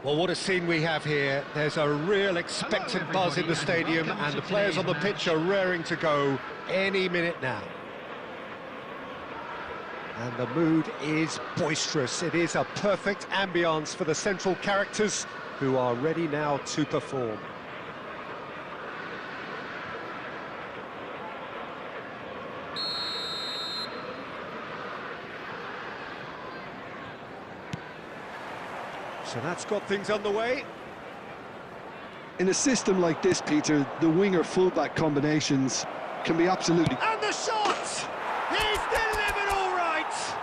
Well, what a scene we have here. There's a real expectant buzz in the stadium, and the players on the pitch are raring to go any minute now. And the mood is boisterous. It is a perfect ambience for the central characters who are ready now to perform. So that's got things underway. In a system like this, Peter, the winger-fullback combinations can be absolutely... And the shot! He's delivered all right!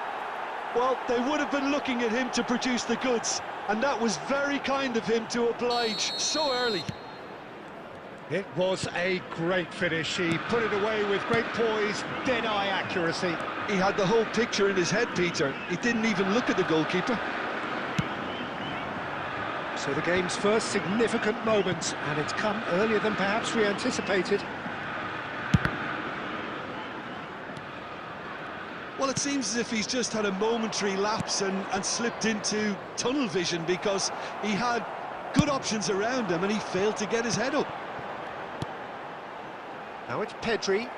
Well, they would have been looking at him to produce the goods, and that was very kind of him to oblige so early. It was a great finish. He put it away with great poise, dead-eye accuracy. He had the whole picture in his head, Peter. He didn't even look at the goalkeeper. So the game's first significant moment, and it's come earlier than perhaps we anticipated. Well, it seems as if he's just had a momentary lapse and slipped into tunnel vision, because he had good options around him and he failed to get his head up. Now it's Pedri.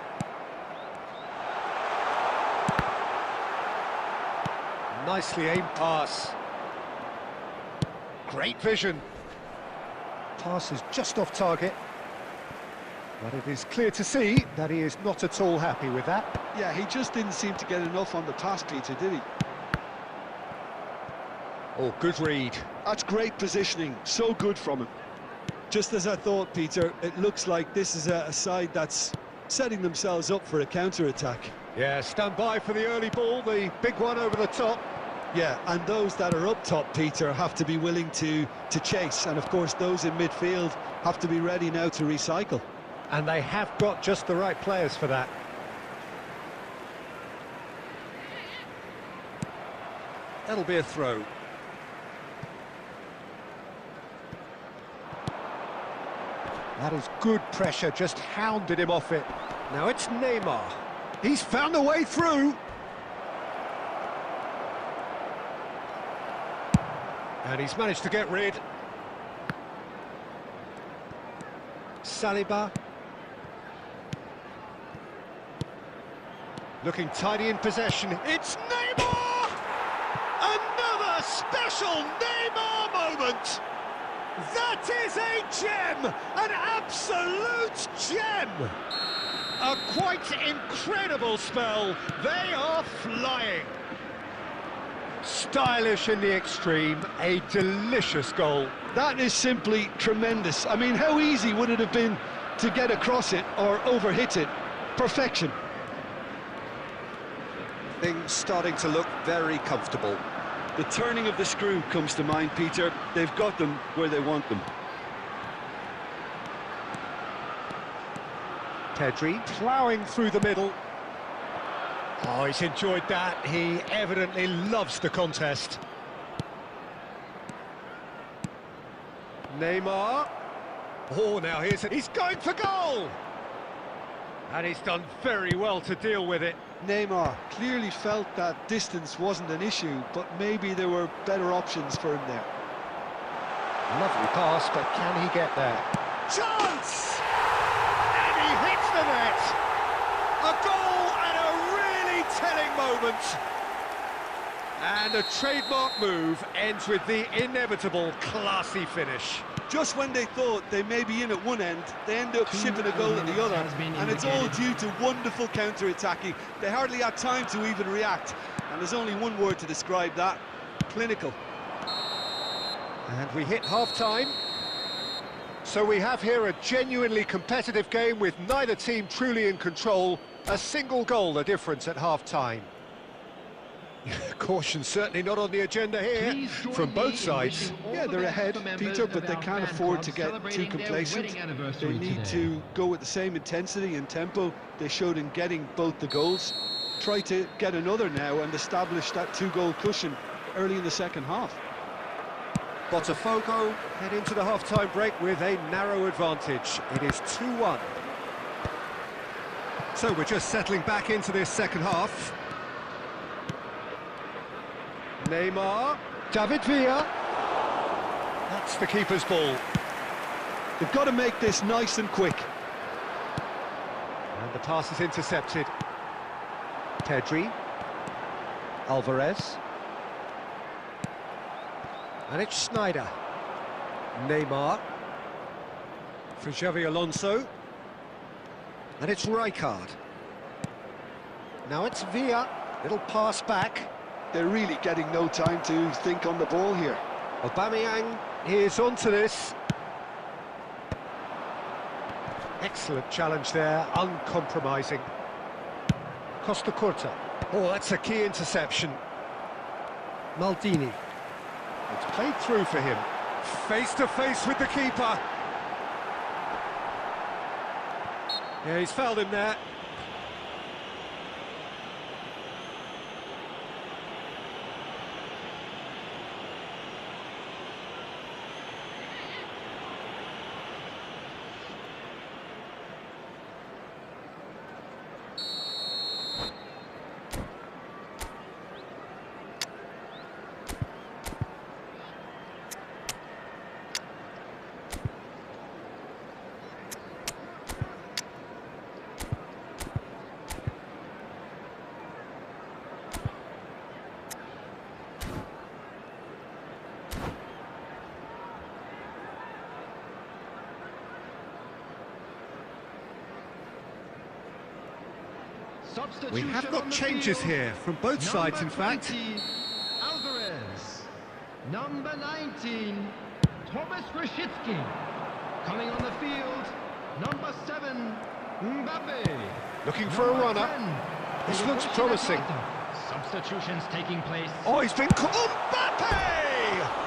Nicely aimed pass. Great vision. Pass is just off target. But it is clear to see that he is not at all happy with that. Yeah, he just didn't seem to get enough on the pass, Peter, did he? Oh, good read. That's great positioning, so good from him. Just as I thought, Peter, it looks like this is a side that's setting themselves up for a counter-attack. Yeah, stand by for the early ball, the big one over the top. Yeah, and those that are up top, Peter, have to be willing to chase. And, of course, those in midfield have to be ready now to recycle. And they have got just the right players for that. That'll be a throw. That is good pressure, just hounded him off it. Now it's Neymar. He's found a way through. And he's managed to get rid. Saliba. Looking tidy in possession. It's Neymar! Another special Neymar moment! That is a gem! An absolute gem! A quite incredible spell. They are flying. Stylish in the extreme, a delicious goal. That is simply tremendous. I mean, how easy would it have been to get across it or overhit it? Perfection. Things starting to look very comfortable. The turning of the screw comes to mind, Peter. They've got them where they want them. Pedri ploughing through the middle. Oh, he's enjoyed that. He evidently loves the contest. Neymar. Oh, now he's going for goal! And he's done very well to deal with it. Neymar clearly felt that distance wasn't an issue, but maybe there were better options for him there. Lovely pass, but can he get there? Chance! And he hits the net! A goal and a really telling moment. And a trademark move ends with the inevitable classy finish. Just when they thought they may be in at one end, they end up shipping a goal at the other, and it's all due to wonderful counter-attacking. They hardly had time to even react, and there's only one word to describe that: clinical. And we hit half-time. So we have here a genuinely competitive game with neither team truly in control. A single goal the difference at half-time. Caution certainly not on the agenda here from both sides. Yeah, they're ahead, Peter, but they can't afford to get too complacent. They need to go with the same intensity and tempo they showed in getting both the goals. Try to get another now and establish that two-goal cushion early in the second half. Botafogo head into the half-time break with a narrow advantage. It is 2-1. So we're just settling back into this second half. Neymar, David Villa. That's the keeper's ball. They've got to make this nice and quick. And the pass is intercepted. Pedri. Alvarez. And it's Snyder. Neymar. For Xavi Alonso. And it's Rijkaard. Now it's Villa. Little pass back. They're really getting no time to think on the ball here. Aubameyang is onto this. Excellent challenge there, uncompromising. Costa Curta. Oh, that's a key interception. Maldini. It's played through for him. Face to face with the keeper. Yeah, he's fouled him there. We have got changes here from both sides, in fact. Alvarez. Number 19, Thomas Rashitsky. Coming on the field, number 7, Mbappe. Looking for a runner. This looks promising. Substitutions taking place. Oh, he's been caught. Mbappe!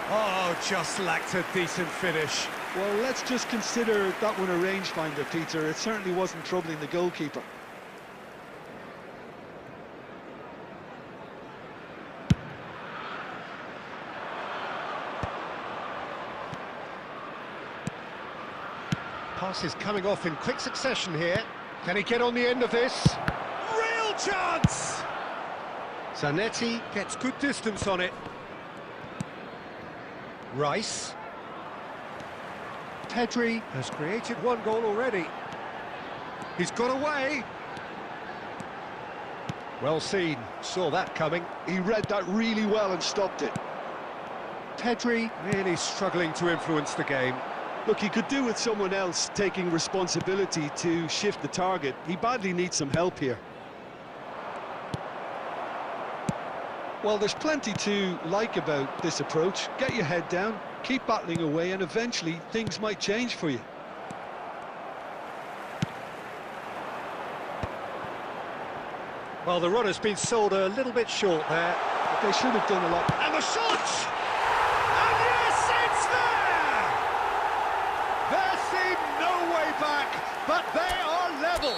Oh, just lacked a decent finish. Well, let's just consider that one a rangefinder, Peter. It certainly wasn't troubling the goalkeeper. Pass is coming off in quick succession here. Can he get on the end of this? Real chance! Zanetti gets good distance on it. Rice. Pedri has created one goal already. He's got away. Well seen, saw that coming. He read that really well and stopped it. Pedri really struggling to influence the game. Look, he could do with someone else taking responsibility to shift the target. He badly needs some help here. Well, there's plenty to like about this approach. Get your head down, keep battling away, and eventually things might change for you. Well, the run has been sold a little bit short there. But they should have done a lot. And the shot! And yes, it's there! There seemed no way back, but they are level.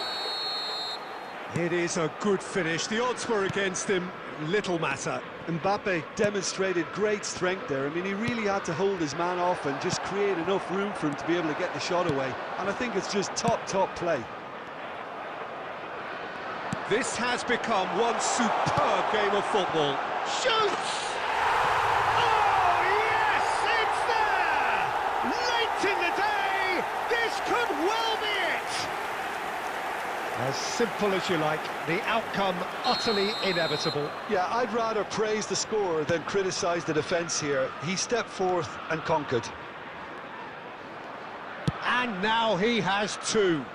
It is a good finish. The odds were against him. Little matter. Mbappe demonstrated great strength there. I mean, he really had to hold his man off and just create enough room for him to be able to get the shot away. And I think it's just top play. This has become one superb game of football. Shoots! Oh, yes, it's there! Late in the day, this could well be it! As simple as you like, the outcome utterly inevitable. Yeah, I'd rather praise the scorer than criticise the defence here. He stepped forth and conquered. And now he has two.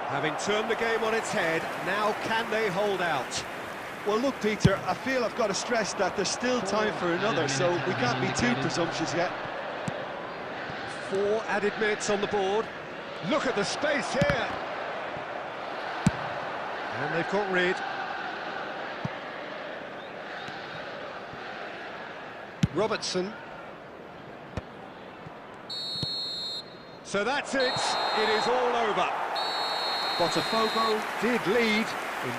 Having turned the game on its head, now can they hold out? Well, look, Peter, I feel I've got to stress that there's still time for another, so we can't be too presumptuous yet. 4 added minutes on the board. Look at the space here. And they've got rid. Robertson. So that's it. It is all over. Botafogo did lead.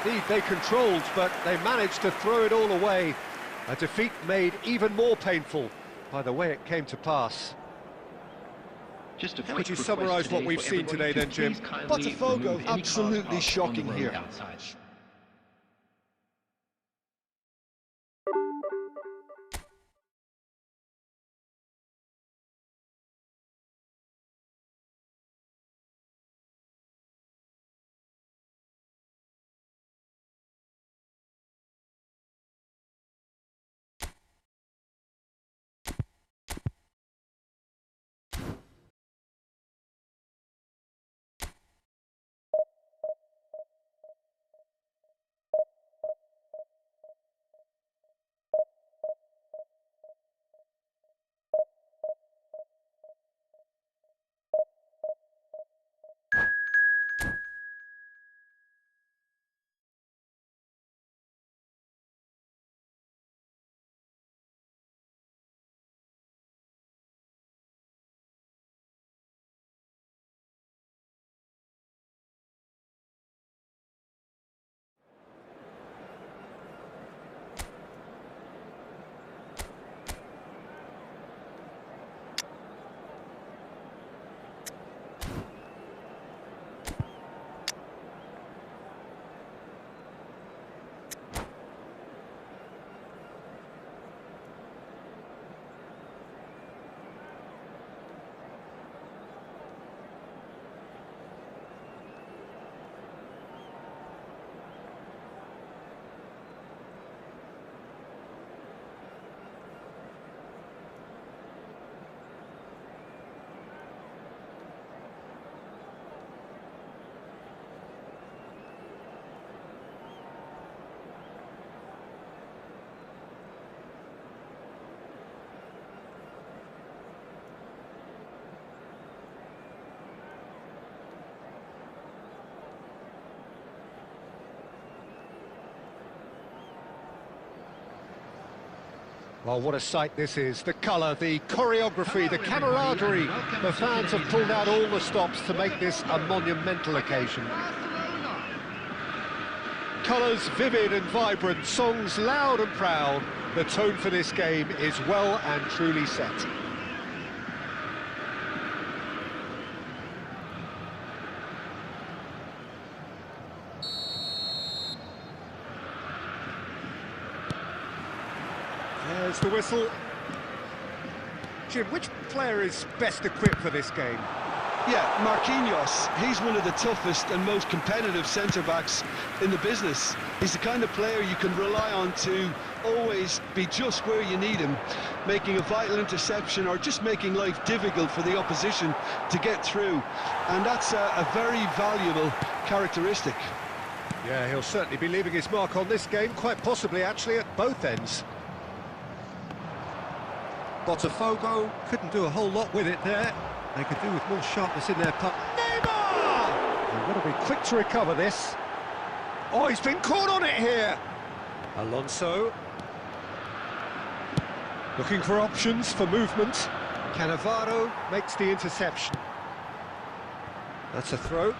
Indeed, they controlled, but they managed to throw it all away. A defeat made even more painful by the way it came to pass. How would you summarise what we've seen today then, Jim? Botafogo absolutely shocking here. Well, what a sight this is. The colour, the choreography, the camaraderie. The fans have pulled out all the stops to make this a monumental occasion. Colours vivid and vibrant, songs loud and proud. The tone for this game is well and truly set. There's the whistle. Jim, which player is best equipped for this game? Yeah, Marquinhos. He's one of the toughest and most competitive centre-backs in the business. He's the kind of player you can rely on to always be just where you need him, making a vital interception or just making life difficult for the opposition to get through. And that's a very valuable characteristic. Yeah, he'll certainly be leaving his mark on this game, quite possibly actually at both ends. Botafogo couldn't do a whole lot with it there. They could do with more sharpness in their puck. Neymar! They've got to be quick to recover this. Oh, he's been caught on it here. Alonso. Looking for options for movement. Cannavaro makes the interception. That's a throw.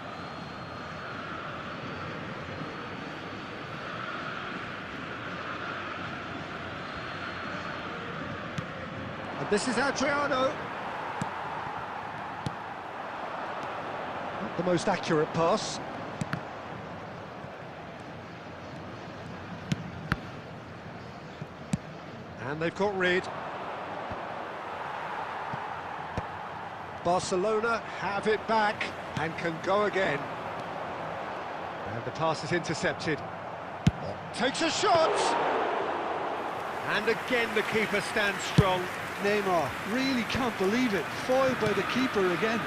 And this is Adriano. Not the most accurate pass. And they've got rid. Barcelona have it back and can go again. And the pass is intercepted. Takes a shot! And again the keeper stands strong. Neymar, really can't believe it. Foiled by the keeper again.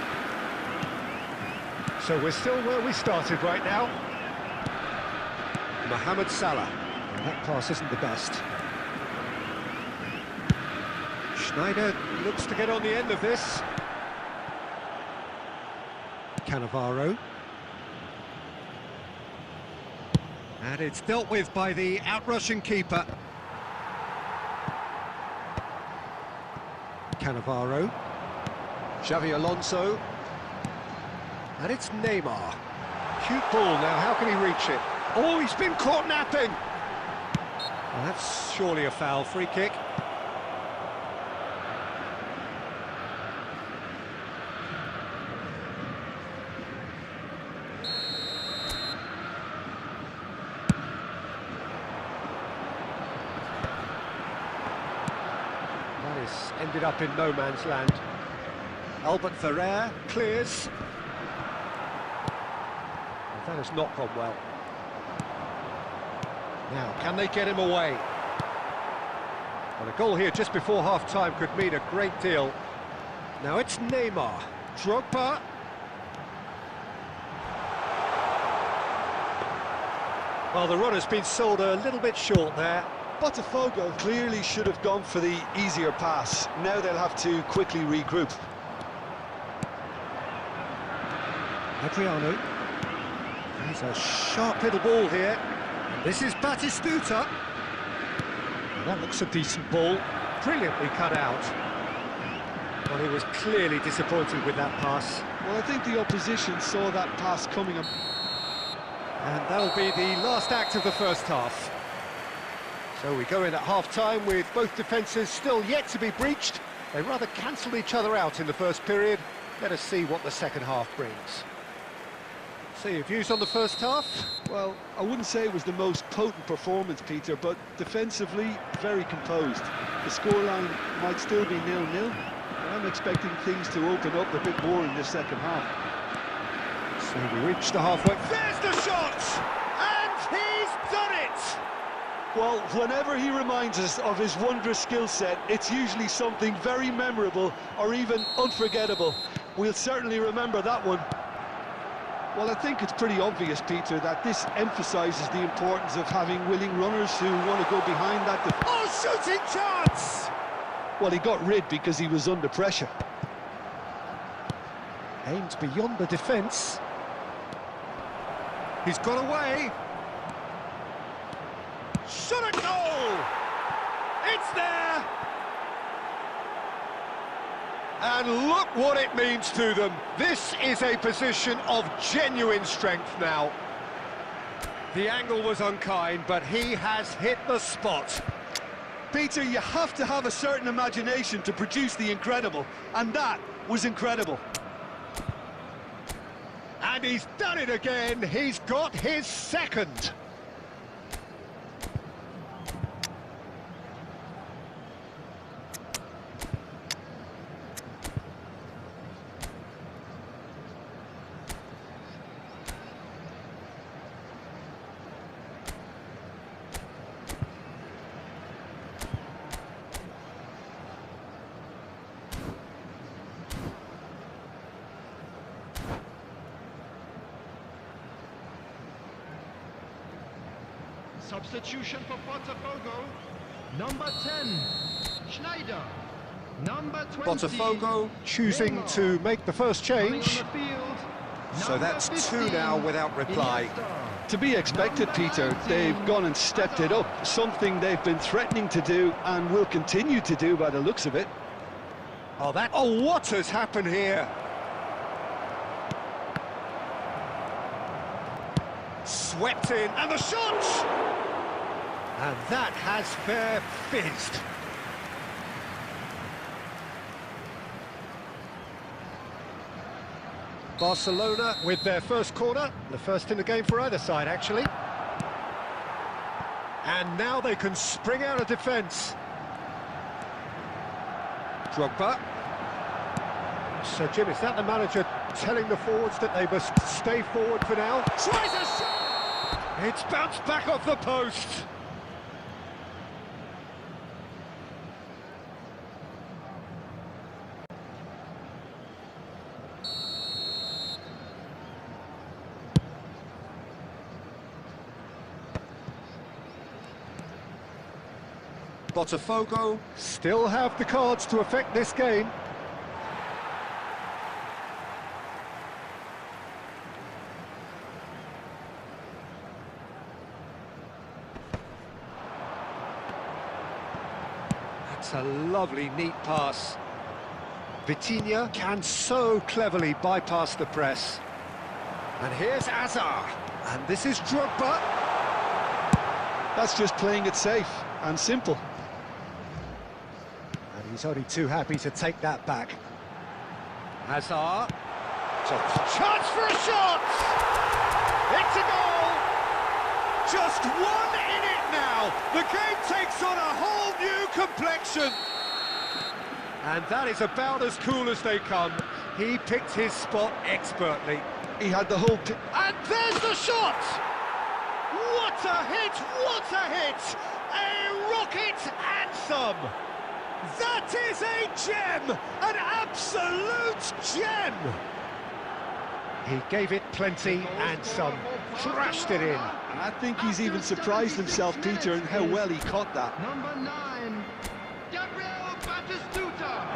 So we're still where we started right now. Mohamed Salah. And that pass isn't the best. Schneider looks to get on the end of this. Cannavaro. And it's dealt with by the outrushing keeper. Cannavaro. Xavi Alonso. And it's Neymar. Cute ball now, how can he reach it? Oh, he's been caught napping! Well, that's surely a foul, free kick. That is ended up in no man's land. Albert Ferrer clears. That has not gone well. Now, can they get him away? Well, a goal here just before half-time could mean a great deal. Now it's Neymar. Drogba. Well, the run has been sold a little bit short there. Botafogo clearly should have gone for the easier pass. Now they'll have to quickly regroup. Adriano. He's a sharp little ball here. This is Batistuta. That looks a decent ball. Brilliantly cut out. Well, he was clearly disappointed with that pass. Well, I think the opposition saw that pass coming up. And that'll be the last act of the first half. So we go in at half-time with both defences still yet to be breached. They rather cancelled each other out in the first period. Let us see what the second half brings. So your views on the first half? Well, I wouldn't say it was the most potent performance, Peter, but defensively, very composed. The scoreline might still be 0-0, but I'm expecting things to open up a bit more in the second half. So we reach the halfway. There's the shot! And he's done it! Well, whenever he reminds us of his wondrous skill set, it's usually something very memorable or even unforgettable. We'll certainly remember that one. Well, I think it's pretty obvious, Peter, that this emphasises the importance of having willing runners who want to go behind that. Oh, shooting chance! Well, he got rid because he was under pressure. Aimed beyond the defence. He's got away. Shot a goal! It's there! And look what it means to them. This is a position of genuine strength now. The angle was unkind, but he has hit the spot. Peter, you have to have a certain imagination to produce the incredible, and that was incredible. And he's done it again. He's got his second. Substitution for Botafogo. Number 10, Schneider. Number 20, Botafogo choosing Neymar. to make the first Coming on change. the field, So that's 2 now without reply. To be expected, Peter. They've gone and stepped it up, something they've been threatening to do and will continue to do by the looks of it. Oh, what has happened here? Swept in, and the shot! And that has fair fizzed. Barcelona with their first corner, the first in the game for either side, actually. And now they can spring out of defence. Drogba. So, Jim, is that the manager telling the forwards that they must stay forward for now? Tries a shot! It's bounced back off the post. Botafogo still have the cards to affect this game. That's a lovely, neat pass. Vitinha can so cleverly bypass the press. And here's Azar. And this is Drogba. That's just playing it safe and simple. And he's only too happy to take that back. Hazard. Chance for a shot! It's a goal! Just 1 in it now. The game takes on a whole new complexion. And that is about as cool as they come. He picked his spot expertly. He had the whole... And there's the shot! What a hit! What a hit! A rocket anthem! That is a gem! An absolute gem! He gave it plenty and some. Thrashed it in. I think he's even surprised himself, Peter, in how well he caught that. Number 9, Gabriel Batistuta.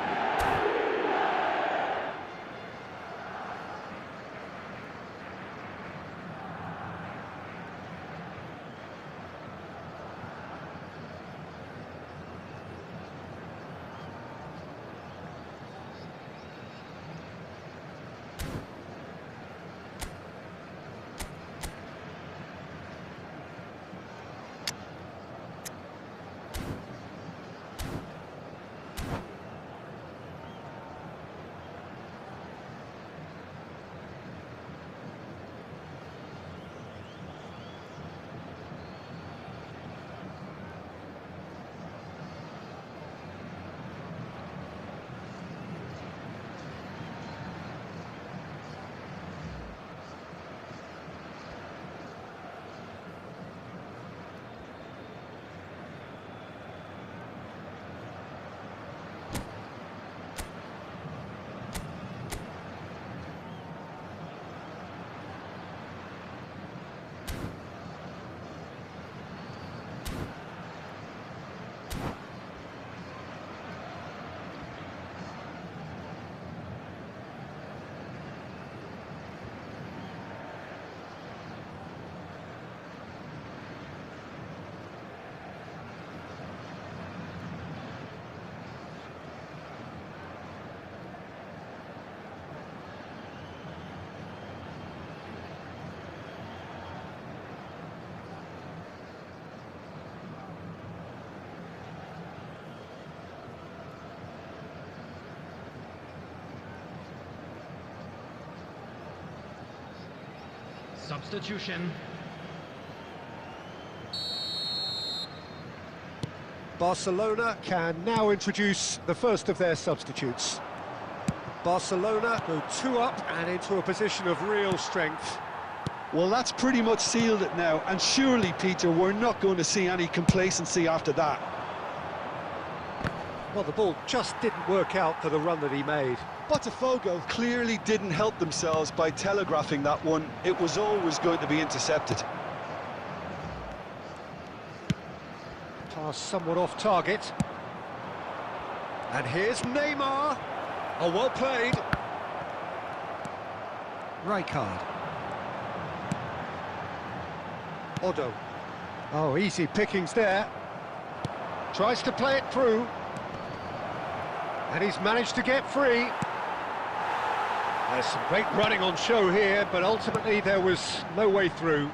Substitution. Barcelona can now introduce the first of their substitutes. Barcelona go 2 up and into a position of real strength. Well, that's pretty much sealed it now, and surely, Peter, we're not going to see any complacency after that. Well, the ball just didn't work out for the run that he made. Botafogo clearly didn't help themselves by telegraphing that one. It was always going to be intercepted. Pass somewhat off target. And here's Neymar. Oh, well played. Rijkaard. Odo. Oh, easy pickings there. Tries to play it through. And he's managed to get free. There's some great running on show here, but ultimately there was no way through.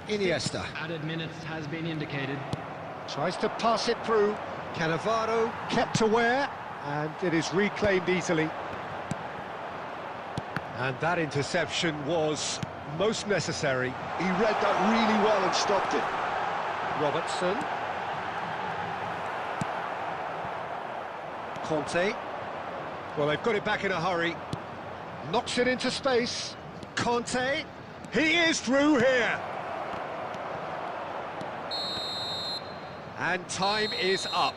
Iniesta. Added minutes has been indicated. Tries to pass it through. Cannavaro kept aware, and it is reclaimed easily. And that interception was most necessary. He read that really well and stopped it. Robertson. Conte. Well, they've got it back in a hurry. Knocks it into space. Conte. He is through here. And time is up.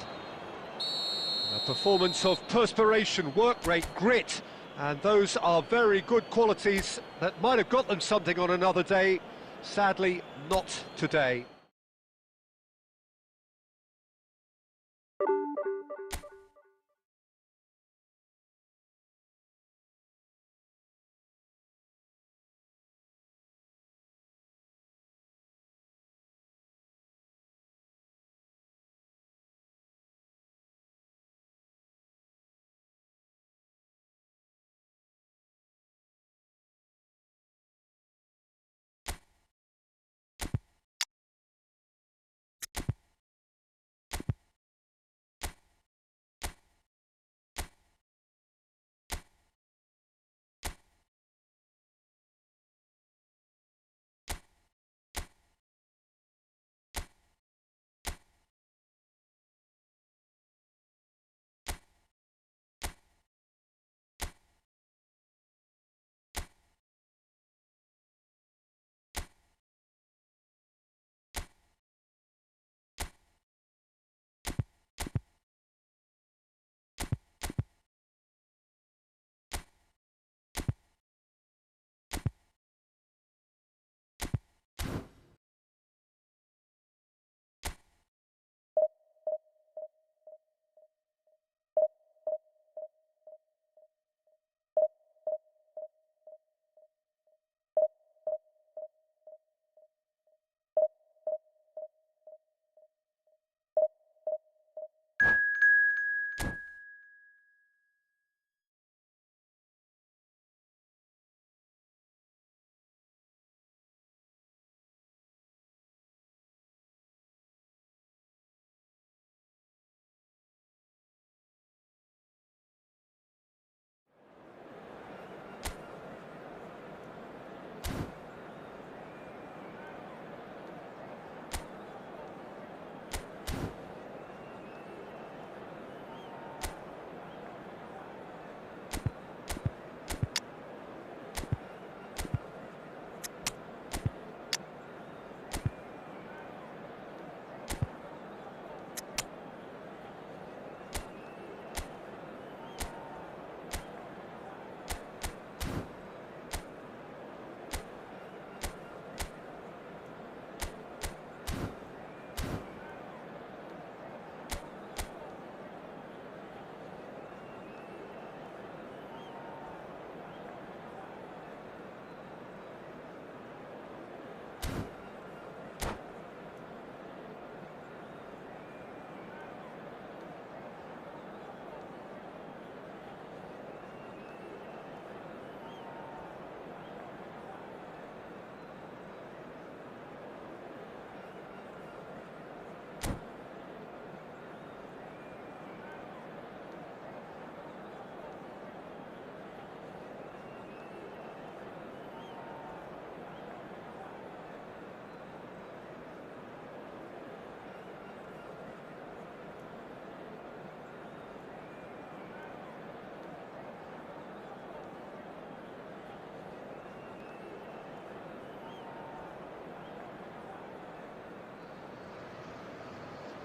A performance of perspiration, work rate, grit, and those are very good qualities that might have got them something on another day. Sadly, not today.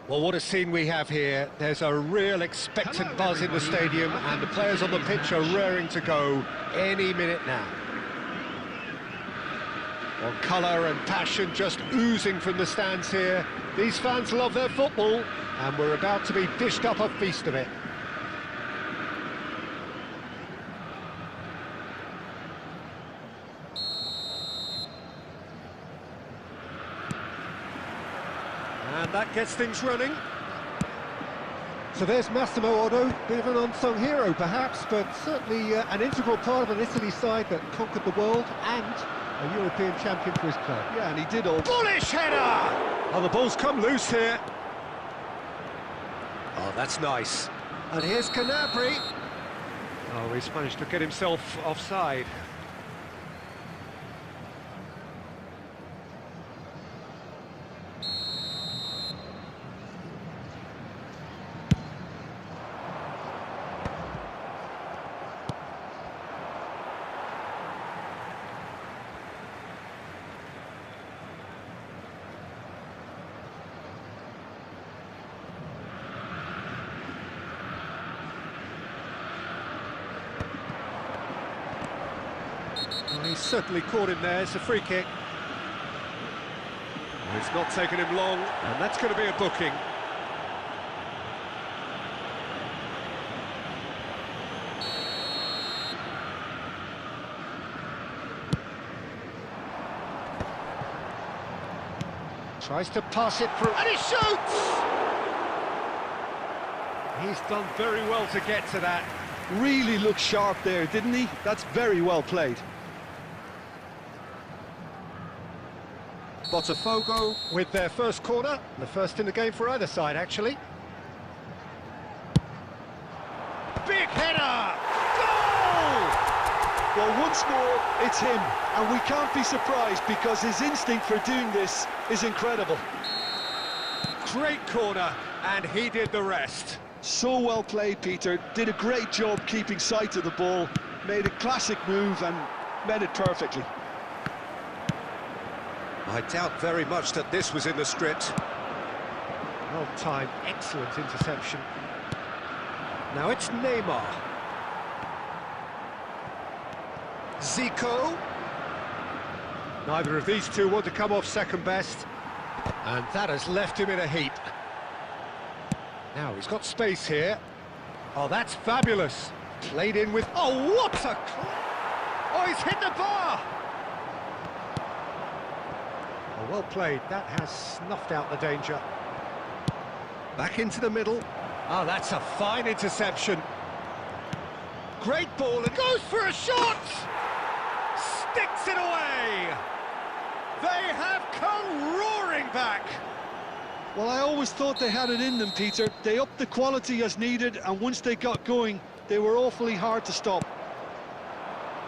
Well, what a scene we have here. There's a real expectant buzz in the stadium, and the players on the pitch are raring to go any minute now. Well, colour and passion just oozing from the stands here. These fans love their football, and we're about to be dished up a feast of it. And that gets things running. So there's Massimo Otto, bit of an unsung hero perhaps, but certainly an integral part of an Italy side that conquered the world and a European champion for his club. Yeah, and he did all... Bullish header! Oh, the ball's come loose here. Oh, that's nice. And here's Canabri. Oh, he's managed to get himself offside. Well, he's certainly caught him there. It's a free kick. Well, it's not taken him long, and that's going to be a booking. Tries to pass it through, and he shoots! He's done very well to get to that. Really looked sharp there, didn't he? That's very well played. Botafogo with their first corner, the first in the game for either side, actually. Big header! Goal! Well, once more, it's him, and we can't be surprised because his instinct for doing this is incredible. Great corner, and he did the rest. So well played, Peter. Did a great job keeping sight of the ball, made a classic move and met it perfectly. I doubt very much that this was in the script. Well timed, excellent interception. Now it's Neymar. Zico. Neither of these two want to come off second best. And that has left him in a heap. Now he's got space here. Oh, that's fabulous. Played in with... Oh, what a... Oh, he's hit the bar! Oh, well played. That has snuffed out the danger. Back into the middle. Oh, that's a fine interception. Great ball, and goes for a shot! Sticks it away! They have come roaring back! Well, I always thought they had it in them, Peter. They upped the quality as needed, and once they got going, they were awfully hard to stop.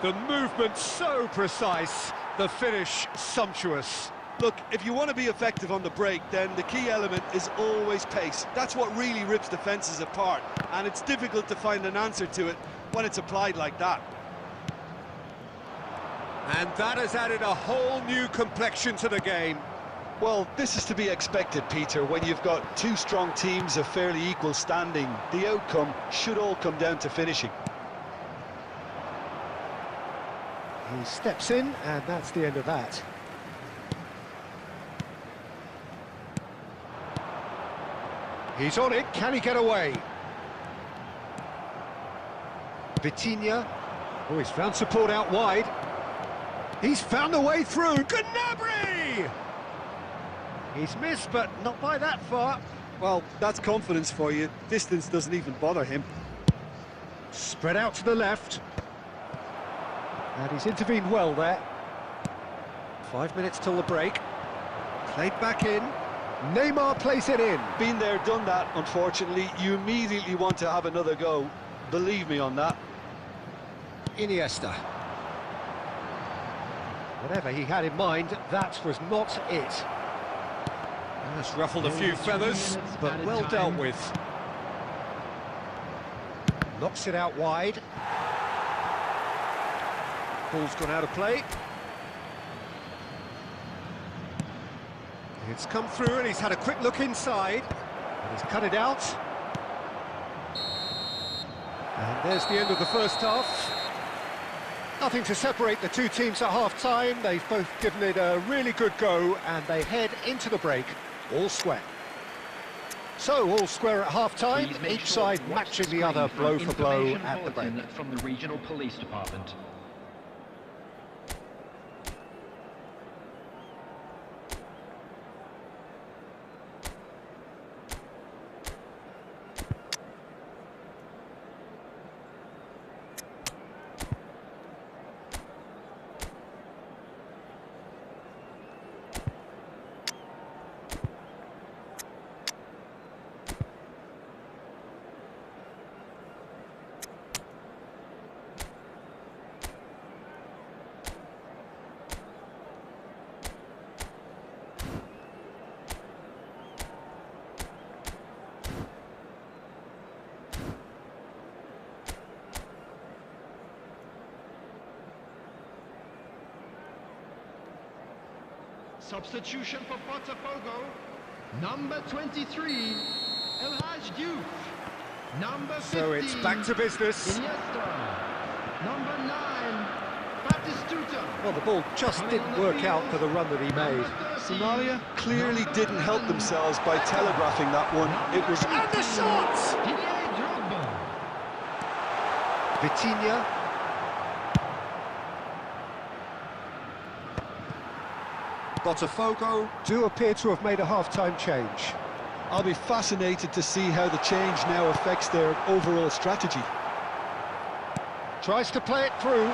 The movement so precise, the finish sumptuous. Look, if you want to be effective on the break, then the key element is always pace. That's what really rips defences apart, and it's difficult to find an answer to it when it's applied like that. And that has added a whole new complexion to the game. Well, this is to be expected, Peter, when you've got two strong teams of fairly equal standing. The outcome should all come down to finishing. He steps in, and that's the end of that. He's on it, can he get away? Vitinha. Oh, he's found support out wide. He's found a way through. Gnabry! He's missed, but not by that far. Well, that's confidence for you. Distance doesn't even bother him. Spread out to the left. And he's intervened well there. 5 minutes till the break. Played back in. Neymar plays it in. Been there, done that, unfortunately. You immediately want to have another go. Believe me on that. Iniesta. Whatever he had in mind, that was not it. That's ruffled a few feathers, but well dealt with. Knocks it out wide. Ball's gone out of play. It's come through and he's had a quick look inside. And he's cut it out. And there's the end of the first half. Nothing to separate the two teams at half-time. They've both given it a really good go, and they head into the break all square. So, all square at half-time, each side matching the other blow for blow at the break. From the regional police department. Substitution for Botafogo, number 23, El Haj Diouf. Number 15, So it's back to business. Iniesta. Number 9, Batistuta. Well, the ball just didn't work out for the run that he made. Somalia clearly didn't help themselves by telegraphing that one. It was... And the shot! Didier Drogba. Vitinha. Botafogo do appear to have made a half-time change. I'll be fascinated to see how the change now affects their overall strategy. Tries to play it through.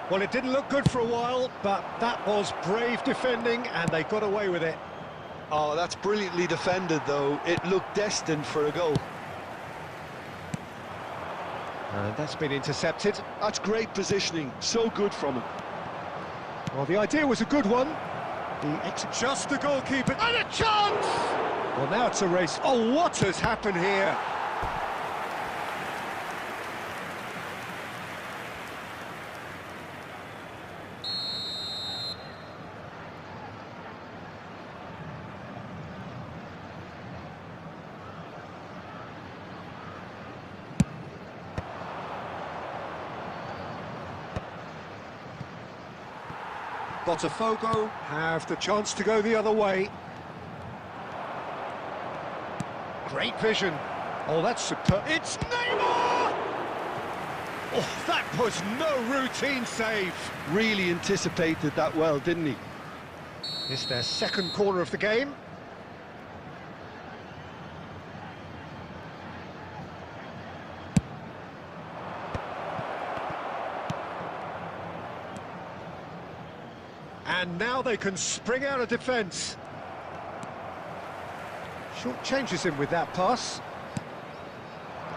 Well, it didn't look good for a while, but that was brave defending, and they got away with it. Oh, that's brilliantly defended, though. It looked destined for a goal. And that's been intercepted. That's great positioning. So good from him. Well, the idea was a good one. Just the goalkeeper. And a chance! Well, now it's a race. Oh, what has happened here? Botafogo have the chance to go the other way. Great vision. Oh, that's superb. It's Neymar! Oh, that was no routine save. Really anticipated that well, didn't he? It's their second corner of the game. And now they can spring out of defence. Short changes him with that pass.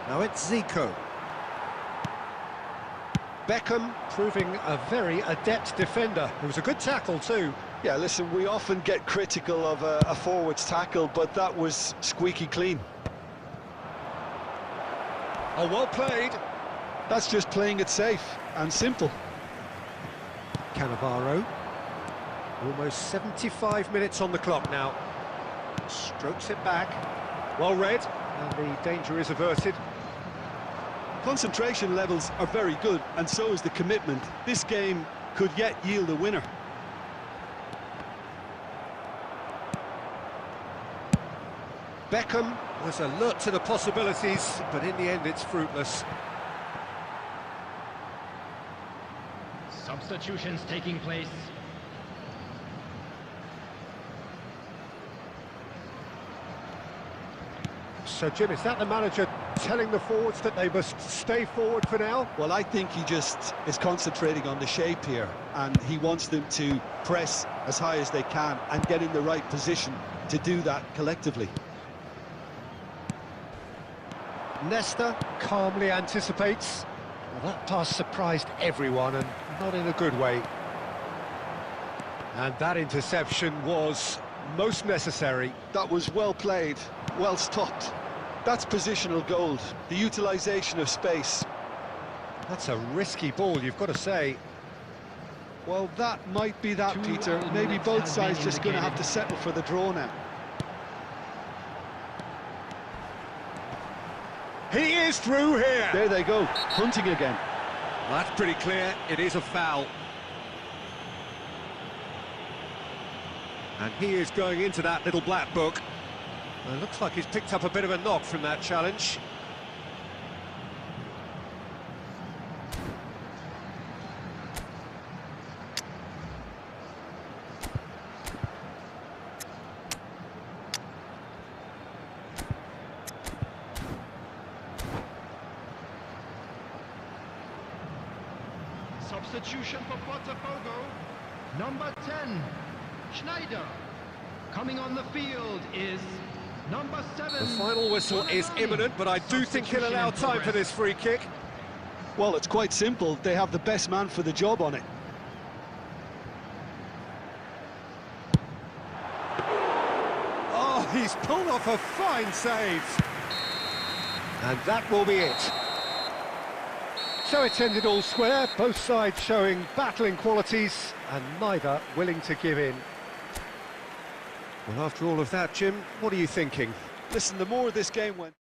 Now it's Zico. Beckham proving a very adept defender. It was a good tackle too. Yeah, listen, we often get critical of a forward's tackle, but that was squeaky clean. Oh, well played. That's just playing it safe and simple. Cannavaro. Almost 75 minutes on the clock now. Strokes it back. Well read, and the danger is averted. Concentration levels are very good, and so is the commitment. This game could yet yield a winner. Beckham was alert to the possibilities, but in the end it's fruitless. Substitutions taking place. So, Jim, is that the manager telling the forwards that they must stay forward for now? Well, I think he just is concentrating on the shape here, and he wants them to press as high as they can and get in the right position to do that collectively. Nesta calmly anticipates. Well, that pass surprised everyone, and not in a good way. And that interception was most necessary. That was well played, well stopped. That's positional gold, the utilisation of space. That's a risky ball, you've got to say. Well, that might be that, Peter. Maybe both sides just going to have to settle for the draw now. He is through here. There they go, hunting again. That's pretty clear. It is a foul. And he is going into that little black book. It looks like he's picked up a bit of a knock from that challenge. Substitution for Botafogo. Number 10, Schneider. Coming on the field is number 7. The final whistle is imminent, but I do think he'll allow time for this free kick. Well, it's quite simple. They have the best man for the job on it. Oh, he's pulled off a fine save. And that will be it. So it's ended all square, both sides showing battling qualities and neither willing to give in. Well, after all of that, Jim, what are you thinking? Listen, the more this game went...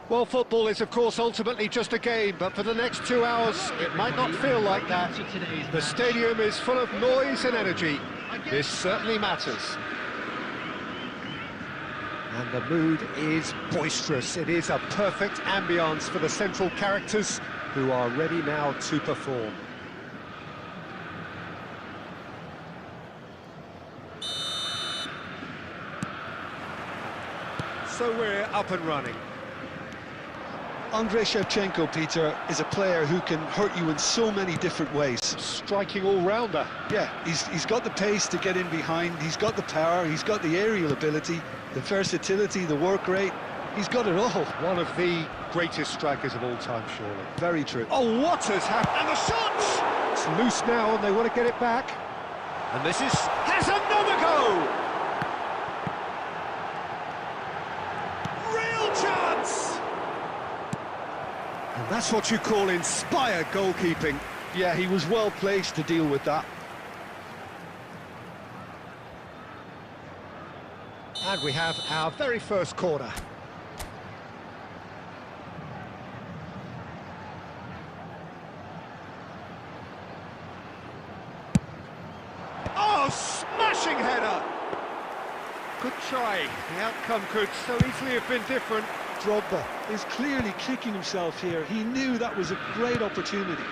Well, football is, of course, ultimately just a game, but for the next 2 hours, it might not feel like that. The stadium is full of noise and energy. This certainly matters. And the mood is boisterous. It is a perfect ambience for the central characters who are ready now to perform. So we're up and running. Andrei Shevchenko, Peter, is a player who can hurt you in so many different ways. Striking all-rounder. Yeah, he's got the pace to get in behind, he's got the power, he's got the aerial ability, the versatility, the work rate. He's got it all. One of the greatest strikers of all time, surely. Very true. Oh, what has happened? And the shot! It's loose now, and they want to get it back. And this has another go! Real chance! And that's what you call inspired goalkeeping. Yeah, he was well placed to deal with that. And we have our very first corner. Oh, smashing header! Good try. The outcome could so easily have been different. Drogba is clearly kicking himself here. He knew that was a great opportunity.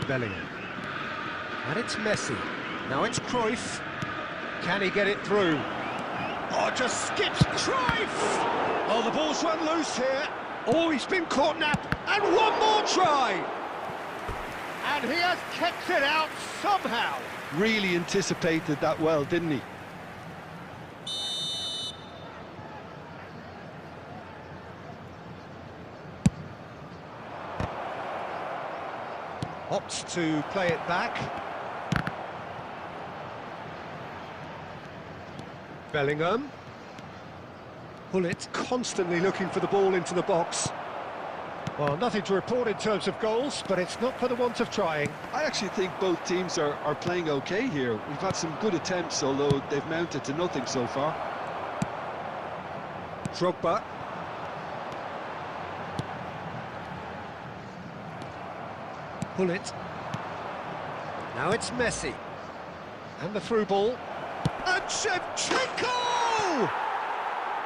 Bellingham. And it's Messi. Now it's Cruyff. Can he get it through? Oh, just skips Cruyff! Oh, the ball's run loose here. Oh, he's been caught nap. And one more try! And he has kept it out somehow. Really anticipated that well, didn't he? Opts to play it back. Bellingham. Bullet constantly looking for the ball into the box. Well, nothing to report in terms of goals, but it's not for the want of trying. I actually think both teams are playing okay here. We've had some good attempts, although they've mounted to nothing so far. Drogba. Bullet. Now it's Messi. And the through ball. And Shevchenko!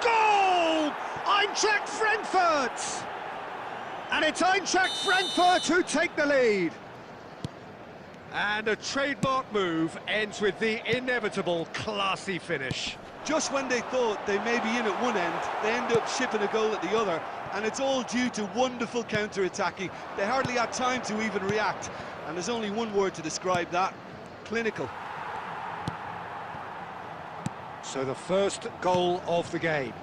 Goal! Eintracht Frankfurt! And it's Eintracht Frankfurt who take the lead. And a trademark move ends with the inevitable classy finish. Just when they thought they may be in at one end, they end up shipping a goal at the other, and it's all due to wonderful counter-attacking. They hardly had time to even react, and there's only one word to describe that: clinical. So the first goal of the game.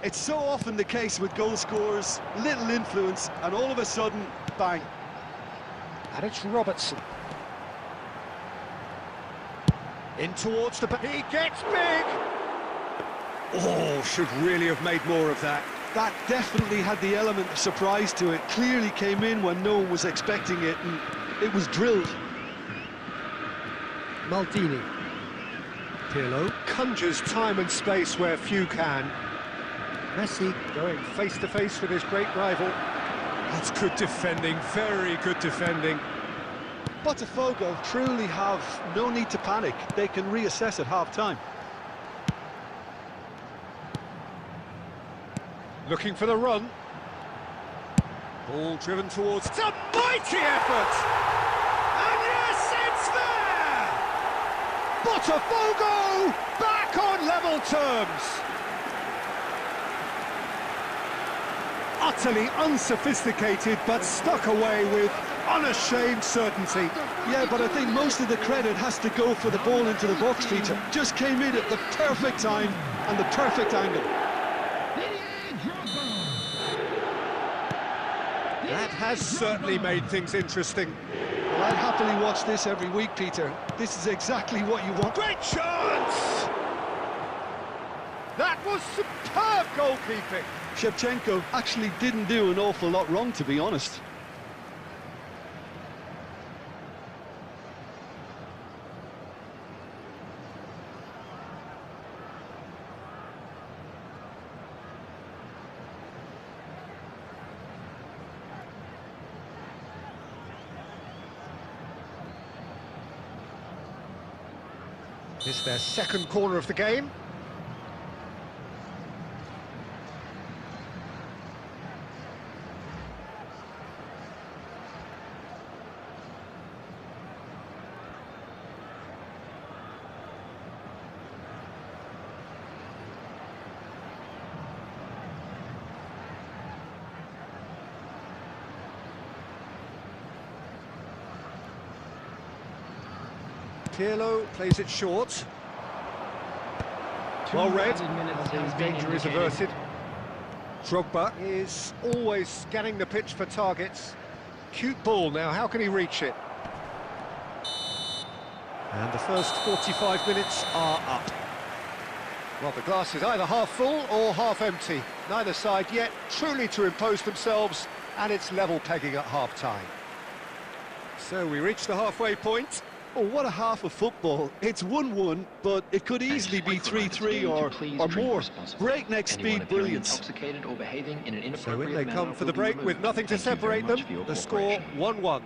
It's so often the case with goal scorers, little influence, and all of a sudden, bang. And it's Robertson. In towards the... He gets big! Oh, should really have made more of that. That definitely had the element of surprise to it. Clearly came in when no one was expecting it, and it was drilled. Maldini. Pirlo conjures time and space where few can. Messi going face-to-face with his great rival. That's good defending, very good defending. Botafogo truly have no need to panic. They can reassess at half-time. Looking for the run. Ball driven towards... It's a mighty effort! And yes, it's there! Botafogo back on level terms! Utterly unsophisticated, but stuck away with unashamed certainty. Yeah, but I think most of the credit has to go for the ball into the box, Peter. Just came in at the perfect time and the perfect angle. That has certainly made things interesting. Well, I'd happily watch this every week, Peter. This is exactly what you want. Great chance! That was superb goalkeeping. Shevchenko actually didn't do an awful lot wrong, to be honest. It's their second corner of the game. Pirlo plays it short. Well read. His danger is averted. Drogba is always scanning the pitch for targets. Cute ball now, how can he reach it? And the first 45 minutes are up. Well, the glass is either half full or half empty. Neither side yet truly to impose themselves, and it's level pegging at half-time. So we reach the halfway point. Oh, what a half of football. It's 1-1, but it could easily be 3-3 or more. Breakneck speed brilliance. So in they come for the break with nothing to separate them. The score 1-1.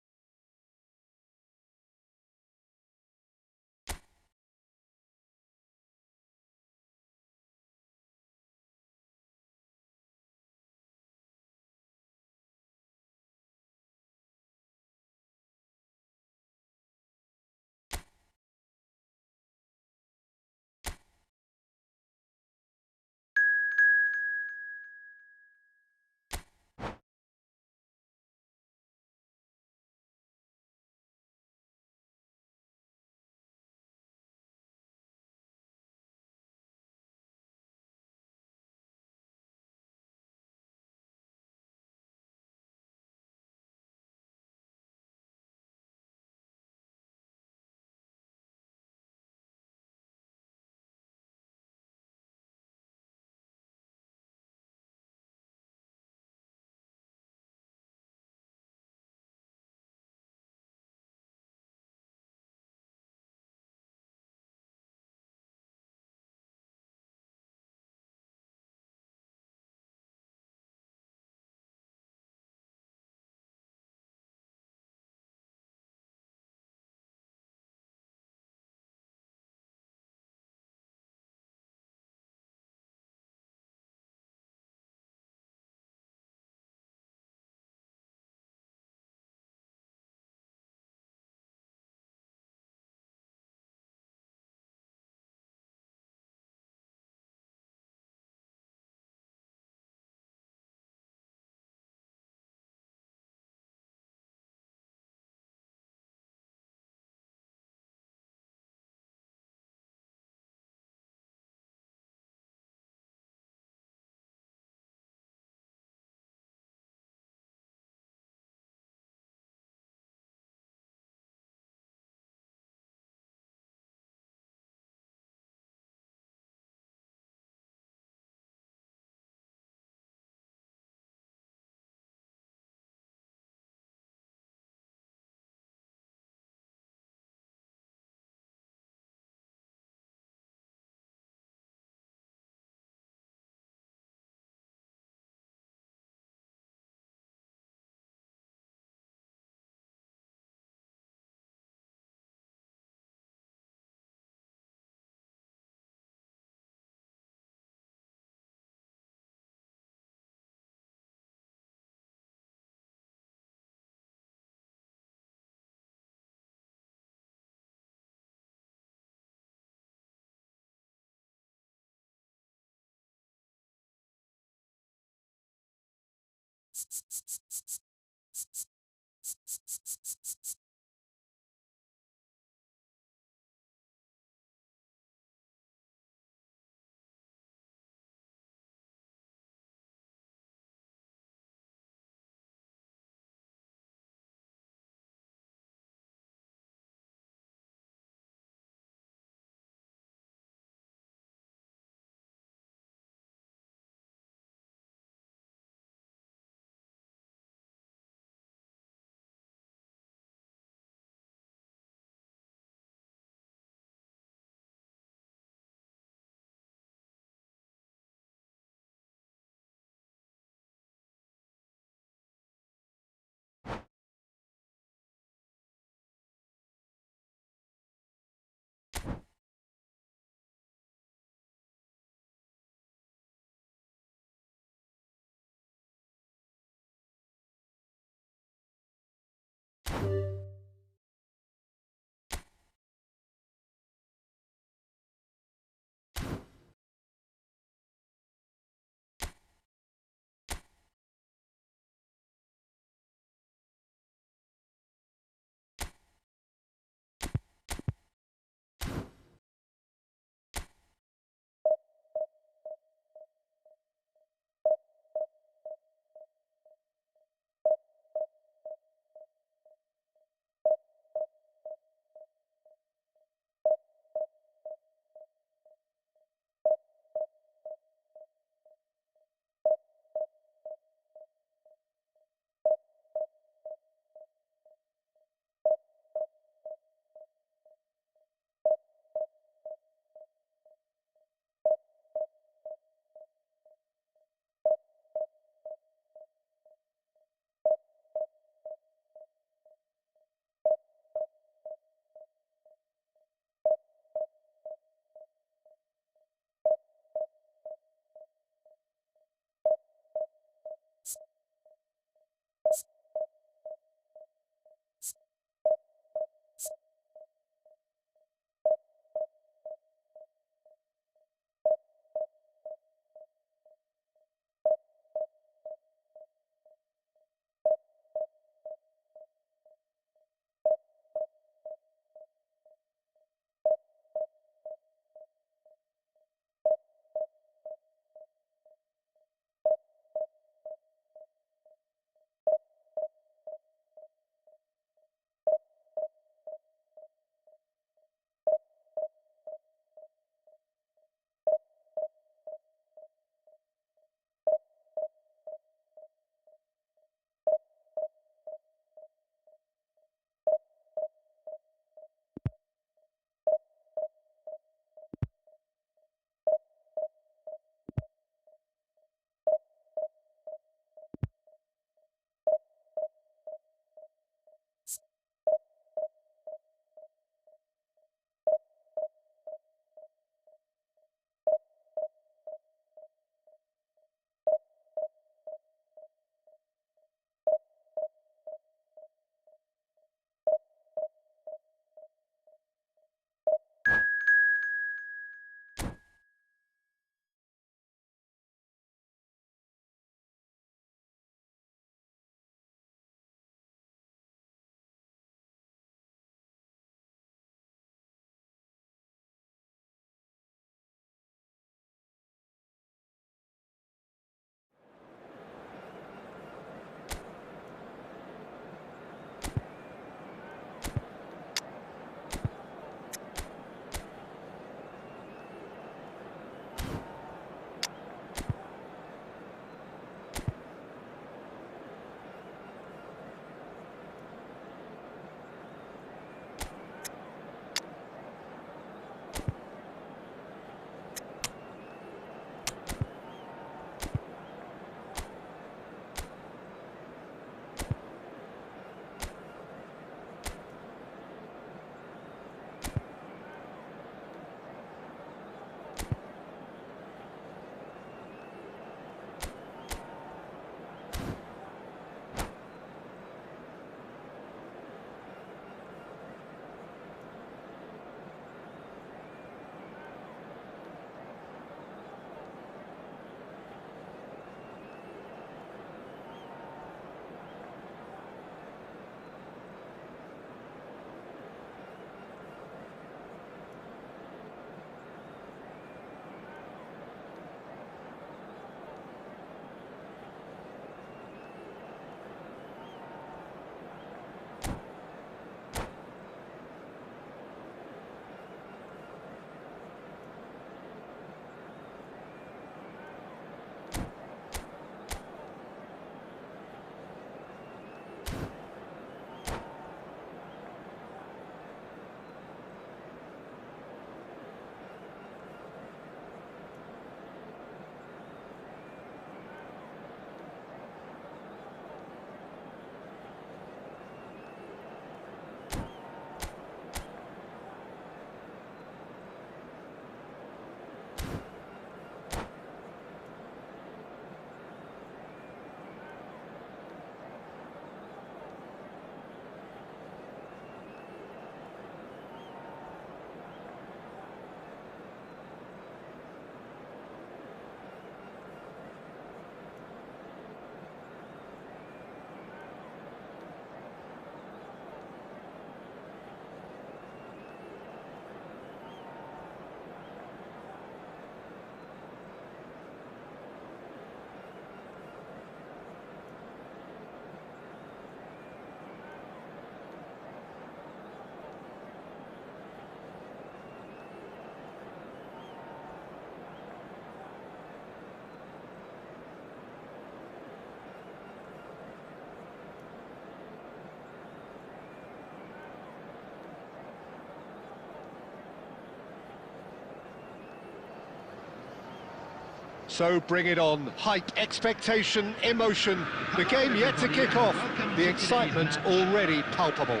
So bring it on. Hype, expectation, emotion. The game yet to kick off. The excitement already palpable.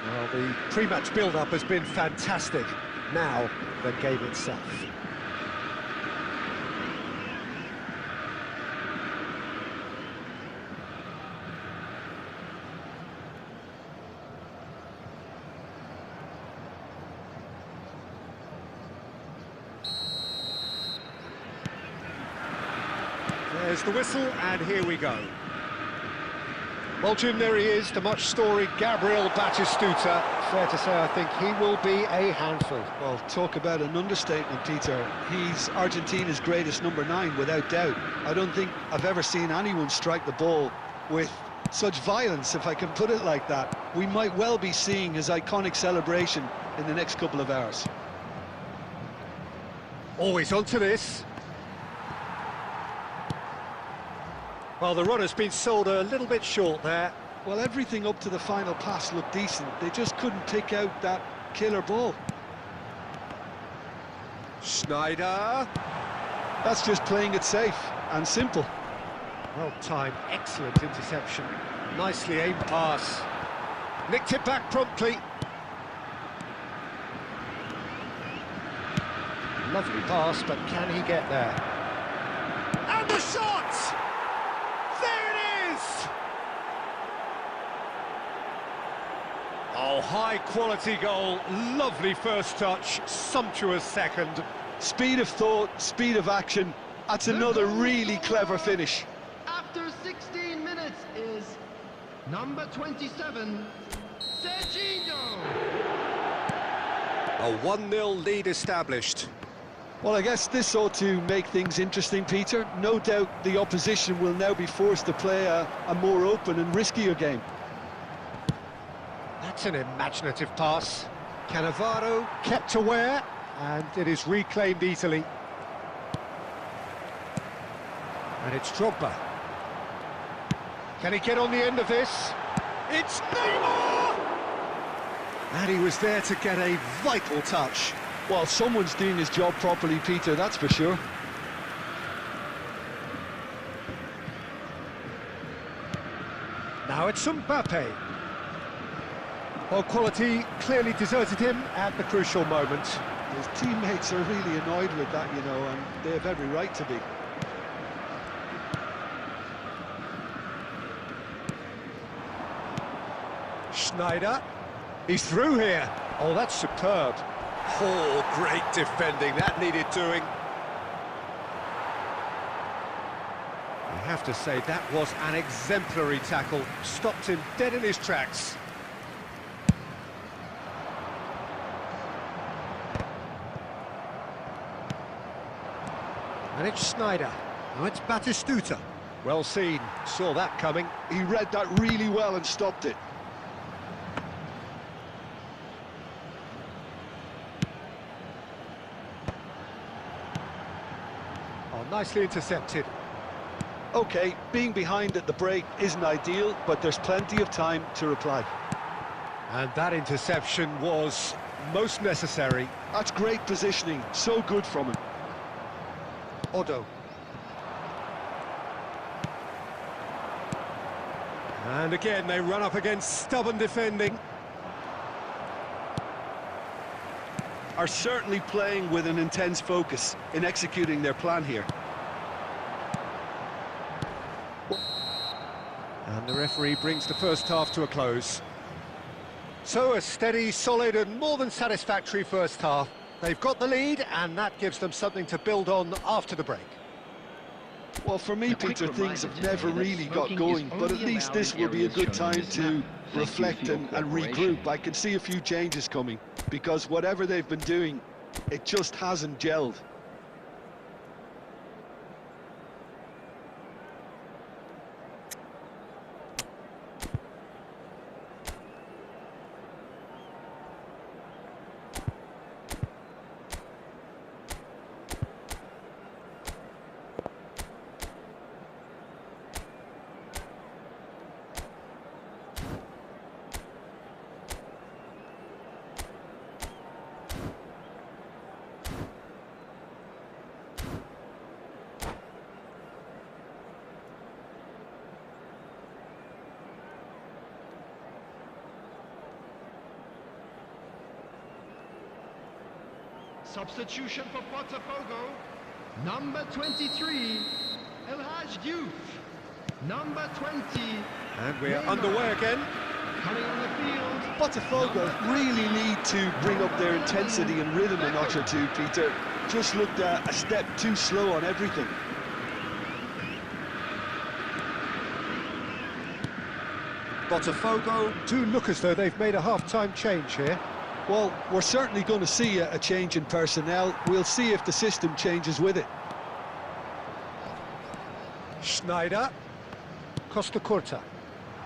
Well, the pre-match build-up has been fantastic. Now, the game itself. There's the whistle, and here we go. Well, Jim, there he is, the much-storied Gabriel Batistuta. Fair to say, I think he will be a handful. Well, talk about an understatement, Peter. He's Argentina's greatest number 9, without doubt. I don't think I've ever seen anyone strike the ball with such violence, if I can put it like that. We might well be seeing his iconic celebration in the next couple of hours. Always onto this. Well, the run has been sold a little bit short there. Well, everything up to the final pass looked decent. They just couldn't pick out that killer ball. Schneider. That's just playing it safe and simple. Well timed, excellent interception. Nicely aimed pass. Nicked it back promptly. Lovely pass, but can he get there? And the shot! There it is! Oh, high-quality goal. Lovely first touch, sumptuous second. Speed of thought, speed of action. That's another really clever finish. After 16 minutes is number 27, Serginho. A 1-0 lead established. Well, I guess this ought to make things interesting, Peter. No doubt the opposition will now be forced to play a more open and riskier game. That's an imaginative pass. Cannavaro kept aware, and it is reclaimed easily. And it's Drogba. Can he get on the end of this? It's Neymar! And he was there to get a vital touch. Well, someone's doing his job properly, Peter, that's for sure. Now it's Mbappe. Well, quality clearly deserted him at the crucial moment. His teammates are really annoyed with that, you know, and they have every right to be. Schneider. He's through here. Oh, that's superb. Oh, great defending. That needed doing. I have to say, that was an exemplary tackle. Stopped him dead in his tracks. And it's Schneider. Now it's Batistuta. Well seen. Saw that coming. He read that really well and stopped it. Nicely intercepted. OK, being behind at the break isn't ideal, but there's plenty of time to reply. And that interception was most necessary. That's great positioning, so good from him. Odo. And again, they run up against stubborn defending. Are certainly playing with an intense focus in executing their plan here. And the referee brings the first half to a close. So a steady, solid and more than satisfactory first half. They've got the lead and that gives them something to build on after the break. Well, for me, Peter, things have never really got going, but at least this will be a good time to reflect and regroup. I can see a few changes coming, because whatever they've been doing, it just hasn't gelled. Substitution for Botafogo. Number 23, El Haj Diouf. Number 20. And we are Neymar. underway again. Coming on the field. Botafogo really need to bring up their intensity and rhythm a notch or two, Peter. Just looked a step too slow on everything. Botafogo do look as though they've made a half-time change here. Well, we're certainly going to see a change in personnel. We'll see if the system changes with it. Schneider. Costa Curta.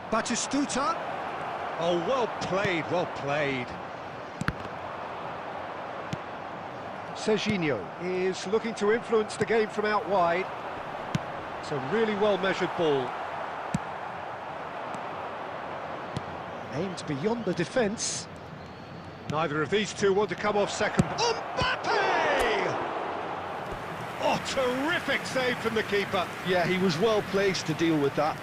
Batistuta. Oh, well played, well played. Serginho is looking to influence the game from out wide. It's a really well-measured ball. Aimed beyond the defence. Neither of these two want to come off second. Mbappe! Oh, terrific save from the keeper. Yeah, he was well placed to deal with that.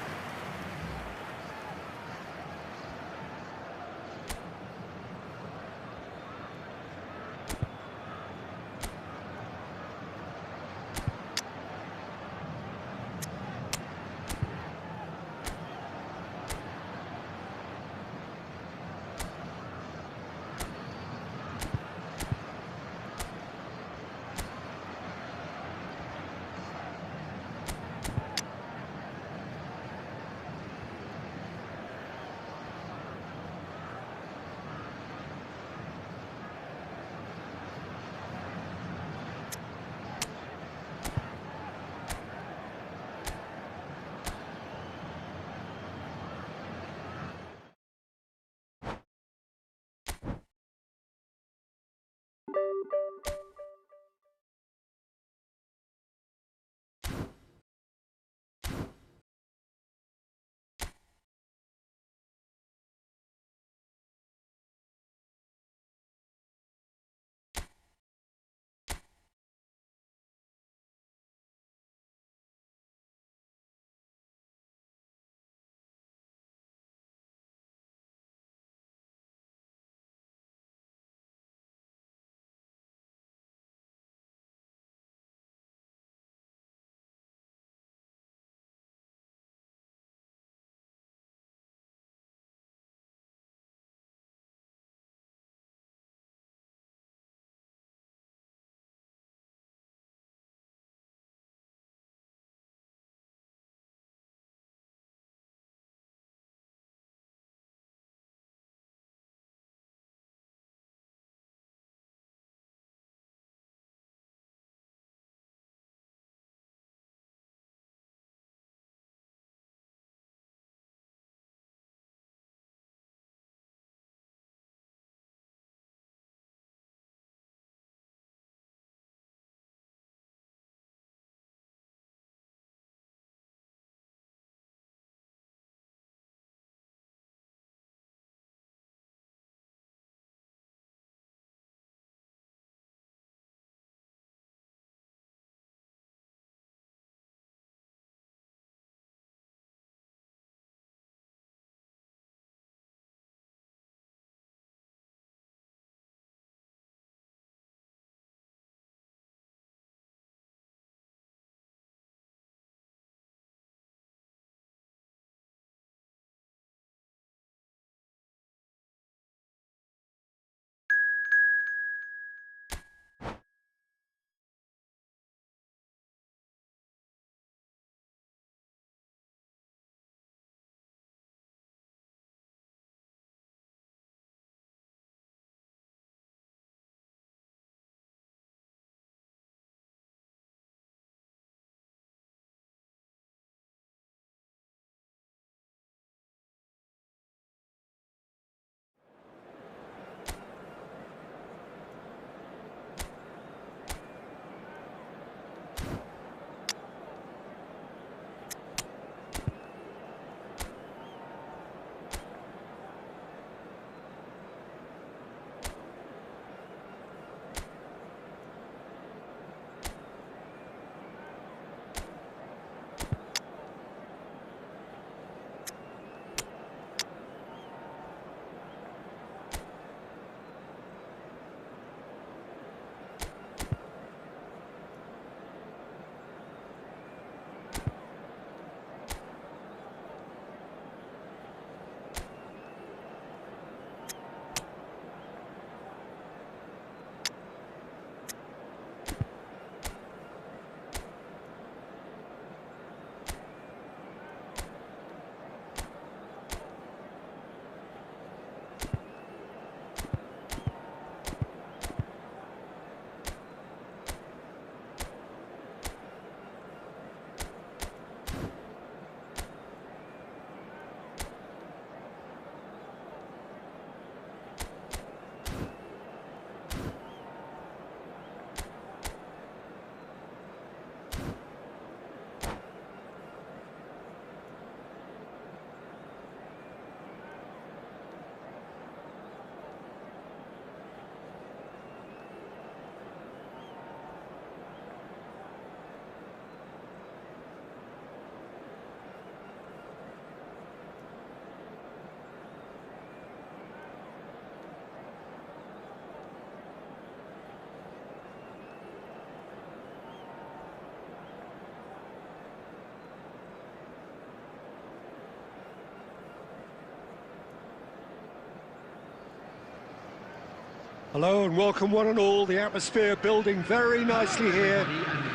Hello and welcome one and all. The atmosphere building very nicely here.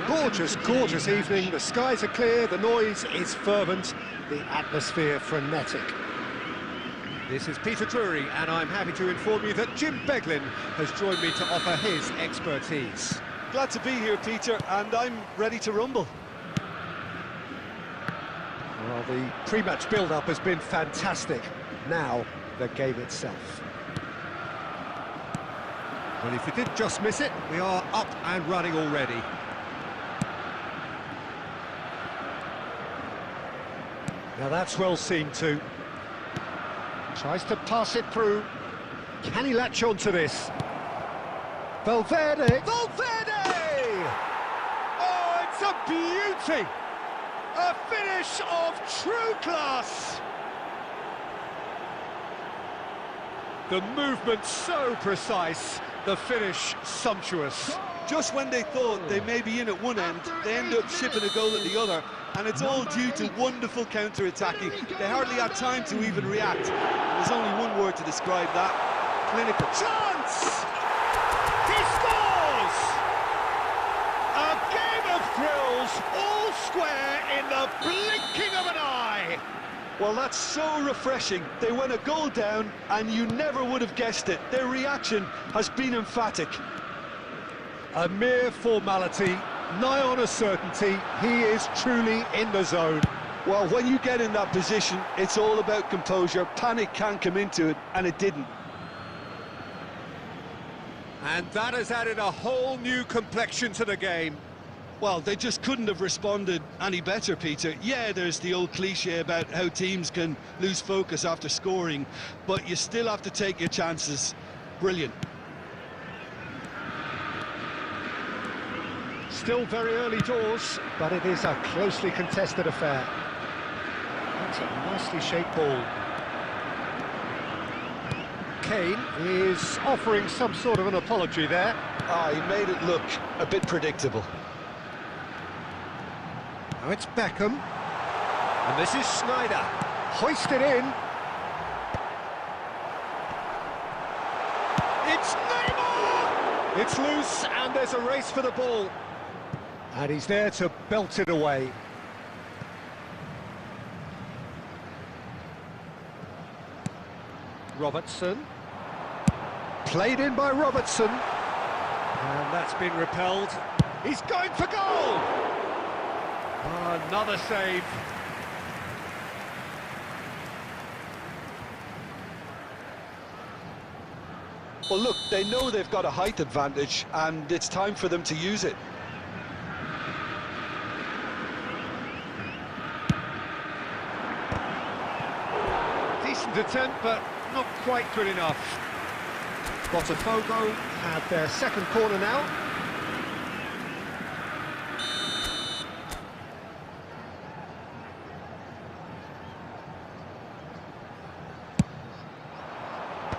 Gorgeous, gorgeous evening. The skies are clear, the noise is fervent, the atmosphere frenetic. This is Peter Drury and I'm happy to inform you that Jim Beglin has joined me to offer his expertise. Glad to be here, Peter, and I'm ready to rumble. Well, the pre-match build-up has been fantastic. Now, the game itself. Well, if you did just miss it, we are up and running already. Now that's well seen too. Tries to pass it through. Can he latch on to this? Valverde! Valverde! Oh, it's a beauty! A finish of true class! The movement so precise, the finish sumptuous. Just when they thought they may be in at one end, they end up shipping a goal at the other, and it's all due to wonderful counter-attacking. They hardly had time to even react. There's only one word to describe that: clinical. Chance! He scores! A game of thrills, all square in the blinking of an eye. Well, that's so refreshing. They went a goal down, and you never would have guessed it. Their reaction has been emphatic. A mere formality, nigh on a certainty. He is truly in the zone. Well, when you get in that position, it's all about composure. Panic can't come into it, and it didn't. And that has added a whole new complexion to the game. Well, they just couldn't have responded any better, Peter. Yeah, there's the old cliche about how teams can lose focus after scoring, but you still have to take your chances. Brilliant. Still very early doors, but it is a closely contested affair. That's a nicely shaped ball. Kane is offering some sort of an apology there. He made it look a bit predictable. Now it's Beckham. And this is Sneijder. Hoisted in. It's Neymar! It's loose and there's a race for the ball. And he's there to belt it away. Robertson. Played in by Robertson. And that's been repelled. He's going for goal! Another save. Well, look, they know they've got a height advantage, and it's time for them to use it. Decent attempt, but not quite good enough. Botafogo have their second corner now.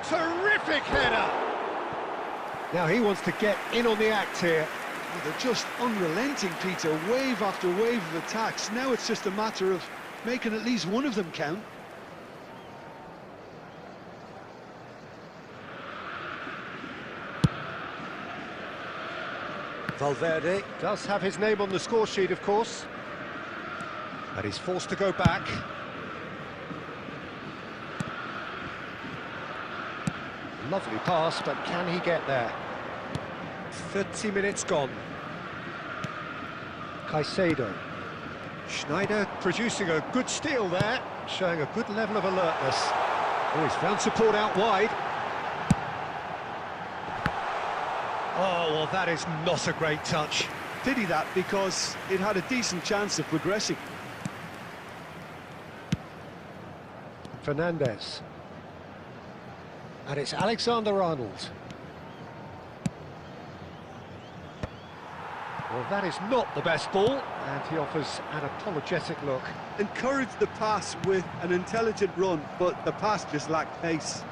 Terrific header! Now he wants to get in on the act here. Well, they're just unrelenting, Peter. Wave after wave of attacks. Now it's just a matter of making at least one of them count. Valverde does have his name on the score sheet, of course. But he's forced to go back. Lovely pass, but can he get there? 30 minutes gone. Caicedo. Sneijder producing a good steal there, showing a good level of alertness. Oh, he's found support out wide. Oh, well, that is not a great touch. Pity that, because it had a decent chance of progressing. Fernandez. And it's Alexander-Arnold. Well, that is not the best ball, and he offers an apologetic look. Encouraged the pass with an intelligent run, but the pass just lacked pace.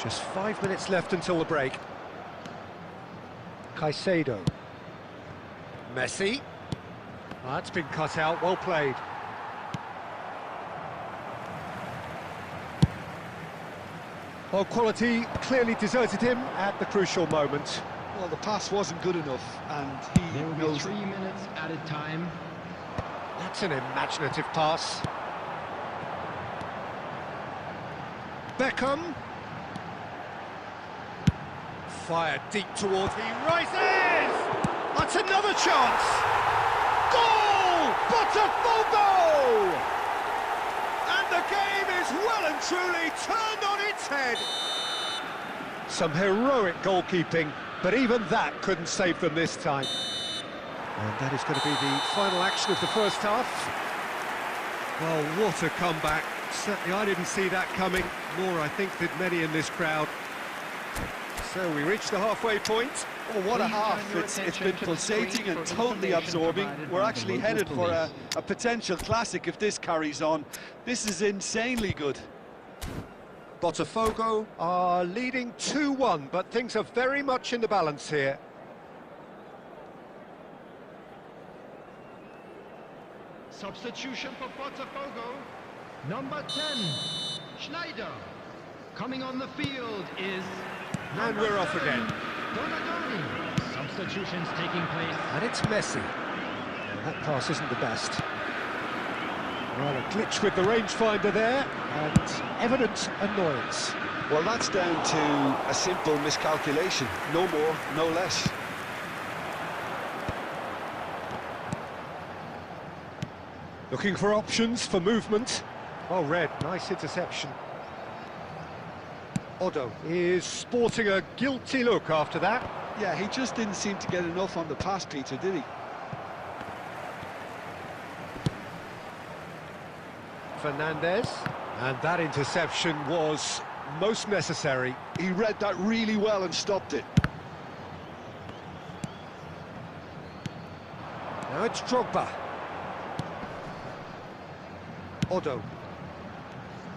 Just 5 minutes left until the break. Caicedo. Messi. That's been cut out, well played. Well, quality clearly deserted him at the crucial moment. Well, the pass wasn't good enough, and There will he be knows 3 minutes added time. That's an imaginative pass. Beckham. Fired deep towards. He rises! That's another chance! Goal! Botafogo! And the game is well and truly turned on its head. Some heroic goalkeeping, but even that couldn't save them this time. And that is going to be the final action of the first half. Well, what a comeback. Certainly I didn't see that coming, nor I think did many in this crowd. So we reached the halfway point. Oh, what a half. It's been pulsating and totally absorbing. We're actually headed for a potential classic if this carries on. This is insanely good. Botafogo are leading 2-1, but things are very much in the balance here. Substitution for Botafogo. Number 10, Schneider. Coming on the field is... And we're off again. Donadoni. Substitutions taking place. And it's Messi. And that pass isn't the best. Well, a glitch with the rangefinder there, and evident annoyance. Well, that's down to a simple miscalculation. No more, no less. Looking for options for movement. Oh, Red, nice interception. Odo is sporting a guilty look after that. Yeah, he just didn't seem to get enough on the pass, Peter, did he? Fernandez. And that interception was most necessary. He read that really well and stopped it. Now it's Drogba. Odo.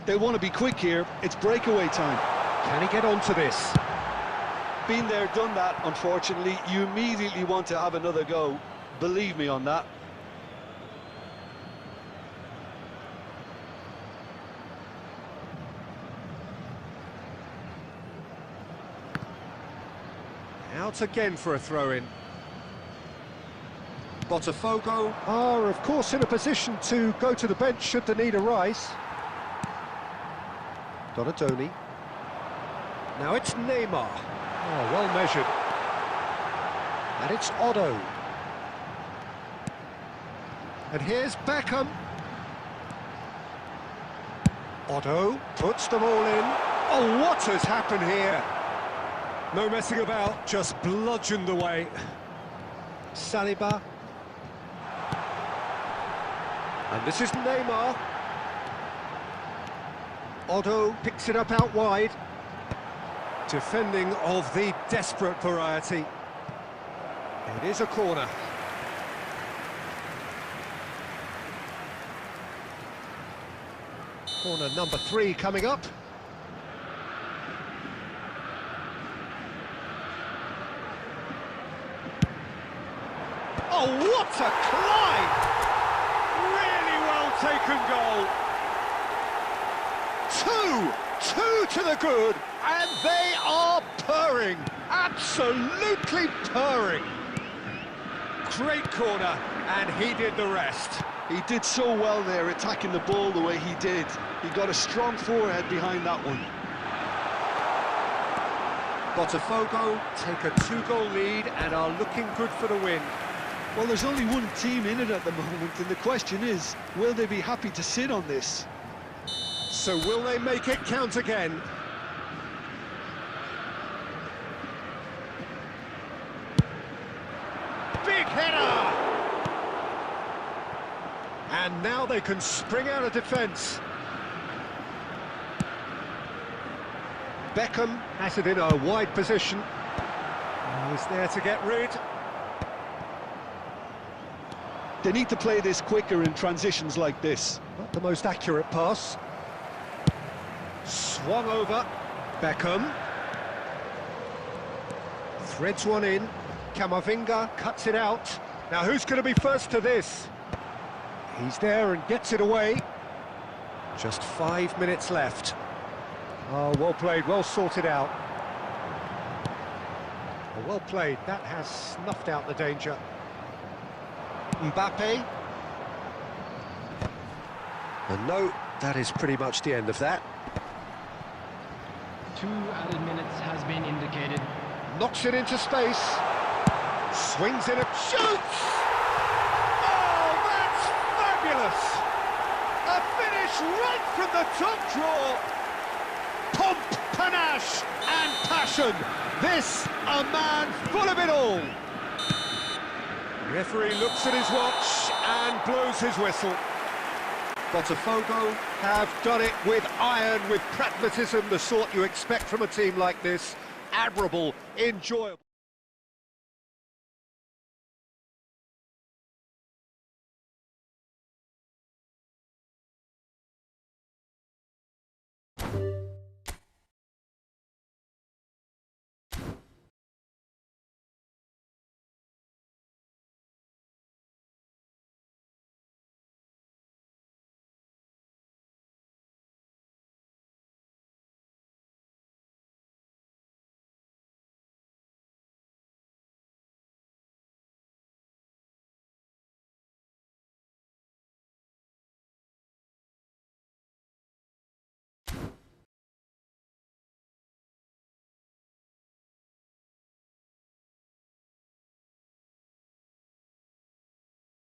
They want to be quick here. It's breakaway time. Can he get onto this? Been there, done that, unfortunately. You immediately want to have another go. Believe me on that. Out again for a throw-in. Botafogo are, of course, in a position to go to the bench should the need arise. Donadoni. Now it's Neymar. Oh, well measured. And it's Odo. And here's Beckham. Odo puts them all in. Oh, what has happened here? No messing about, just bludgeoned away. Saliba. And this is Neymar. Odo picks it up out wide. Defending of the desperate variety. It is a corner. Corner number 3 coming up. Oh, what a climb! Really well taken goal. 2 to the good, and they are purring, absolutely purring. Great corner, and he did the rest. He did so well there, attacking the ball the way he did. He got a strong forehead behind that one. Botafogo take a 2-goal lead and are looking good for the win. Well, there's only one team in it at the moment, and the question is, will they be happy to sit on this? So will they make it count again? Big header! And now they can spring out of defence. Beckham has it in a wide position. He's there to get rid. They need to play this quicker in transitions like this. Not the most accurate pass. Swung over. Beckham. Threads one in. Camavinga cuts it out. Now who's going to be first to this? He's there and gets it away. Just 5 minutes left. Oh, well played, well sorted out. Oh, well played, that has snuffed out the danger. Mbappe. And no, that is pretty much the end of that. 2 added minutes has been indicated. Knocks it into space. Swings in and shoots! Oh, that's fabulous! A finish right from the top draw. Pomp, panache and passion. This, a man full of it all. Referee looks at his watch and blows his whistle. Botafogo have done it with iron, with pragmatism, the sort you expect from a team like this. Admirable, enjoyable.